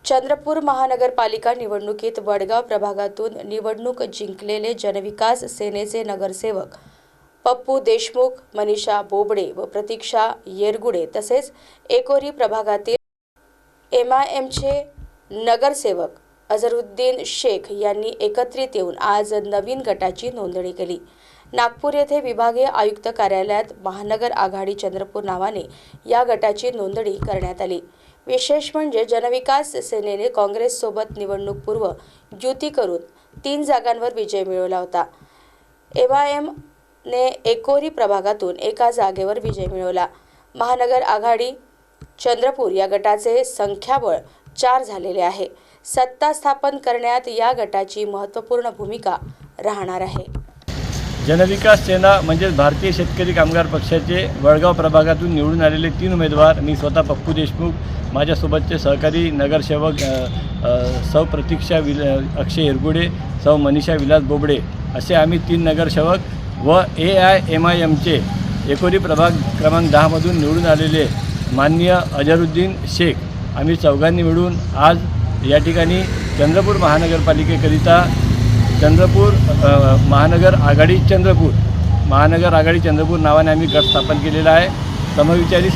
चंद्रपूर महानगरपालिका निवडणुकीत वडगाव प्रभागातून निवडणूक जिंकलेले जनविकास सेनेचे नगरसेवक पप्पू देशमुख, मनीषा बोबडे व प्रतीक्षा येरगुडे तसेच एकोरी प्रभागातील MIMचे नगरसेवक अझरुद्दीन शेख यांनी एकत्रित येऊन आज नवीन गटाची नोंदणी केली। नागपूर येथे विभागीय आयुक्त कार्यालयात महानगर आघाडी चंद्रपूर नावाने या गटाची नोंदणी करण्यात आली। विशेष म्हणजे जनविकास सेनेने काँग्रेस सोबत निवडणूक पूर्व युती करून 3 जागांवर विजय मिळवला होता। MIM ने एकोरी प्रभागातून एका जागेवर विजय मिळवला। महानगर आघाडी चंद्रपूर या गटाचे संख्याबळ 4 झालेले आहे। सत्ता स्थापन करण्यात या गटाची महत्त्वपूर्ण भूमिका राहणार आहे। जनविकास सेना म्हणजे भारतीय शेतकरी कामगार पक्षाचे वडगाव प्रभागातून निवडून आलेले 3 उमेदवार, मी स्वतः पप्पू देशमुख, माझ्यासोबतचे सहकारी नगरसेवक सौ प्रतीक्षा अक्षय येरगुडे, सौ मनीषा विलास बोबडे असे आम्ही 3 नगरसेवक व MIMचे एकोरी प्रभाग क्रमांक 10 मधून निवडून आलेले माननीय अझरुद्दीन शेख आम्ही चौघांनी मिळून आज या ठिकाणी चंद्रपूर महानगरपालिकेकरिता चंद्रपूर महानगर आघाडी चंद्रपूर नावाने आम्ही गट स्थापन केलेला आहे। समविचारी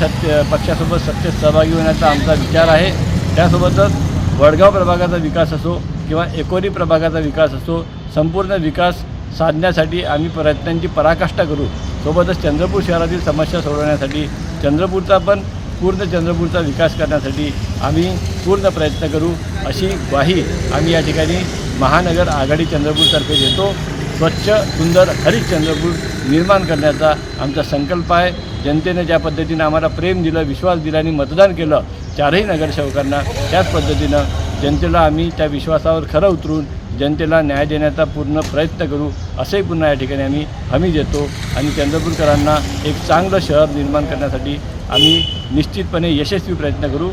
पक्षासोबत सत्तेत सहभागी होण्याचा आमचा विचार आहे। त्यासोबतच वडगाव प्रभागाचा विकास असो किंवा एकोरी प्रभागाचा विकास असो, संपूर्ण विकास साधण्यासाठी आम्ही प्रयत्नांची पराकाष्ठा करू। सोबतच चंद्रपूर शहरातील समस्या सोडवण्यासाठी चंद्रपूरचा विकास करण्यासाठी आम्ही पूर्ण प्रयत्न करू अशी ग्वाही आम्ही या ठिकाणी महानगर आघाडी चंद्रपूरतर्फे देतो। स्वच्छ सुंदर हरित चंद्रपूर निर्माण करण्याचा आमचा संकल्प आहे। जनतेने ज्या पद्धतीने आम्हाला प्रेम दिलं, विश्वास दिला आणि मतदान केलं 4ही नगरसेवकांना, त्याच पद्धतीनं जनतेला आम्ही त्या विश्वासावर खरं उतरून जनतेला न्याय देण्याचा पूर्ण प्रयत्न करू असे पुन्हा या ठिकाणी आम्ही हमी देतो आणि चंद्रपूरकरांना एक चांगलं शहर निर्माण करण्यासाठी आम्ही निश्चितपणे यशस्वी प्रयत्न करू